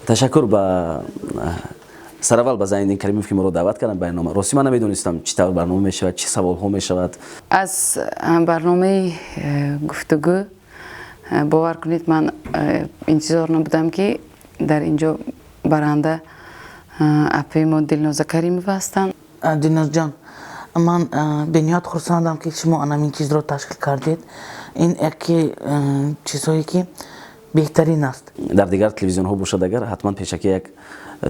تشکر به سرول به زاین کریموف که ما رو دعوت کردن برنامه. راستی من نمیدونستم چطور برنامه میشود، چه سوال ها میشود. از برنامه گفتگو باور کنید من انتظار نبودم که در اینجا برنده اپی ما دلناز کریموف هستند. دلناز جان، من به نهایت خرسندم که شما این چیز رو تشکیل کردید. این یکی چیزهایی که بهترین است. در دیگر تلویزیون ها باشد اگر حتما پیشکی یک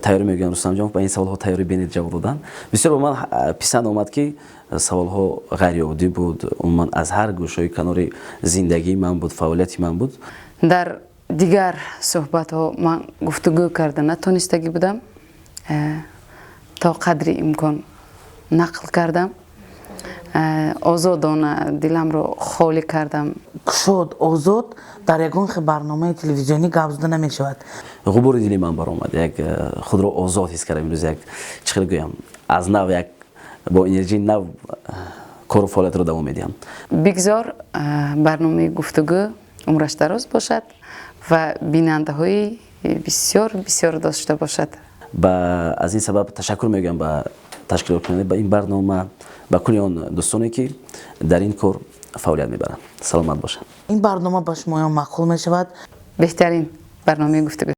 تیاری میگن رستم جان با این سوال ها تیاری بینید جواب دادن. بسیار به من پسند آمد که سوال ها غیر عادی بود. من از هر گوشه کنار زندگی من بود، فعالیت من بود. در دیگر صحبت ها من گفتگو کرده نتونستگی بودم، تا قدری امکان نقل کردم، آزادانه دلم رو خالی کردم. شد آزاد در یگان برنامه تلویزیونی گپ زده نمی شود. غبار دلی من برآمد، یک خود رو آزاد حس کردم. امروز یک چقدر گویم از نو یک با انرژی نو کار و فعالیت رو دوام میدیم. بگذار برنامه گفتگو عمرش دراز باشد و بیننده های بسیار بسیار داشته باشد. از این سبب تشکر میگم به تشکیل کننده به این برنامه، به کل آن دوستانی که در این کار فعالیت میبرند. سلامت باشند. این برنامه به شما معقول می شود. بهترین برنامه گفتگو.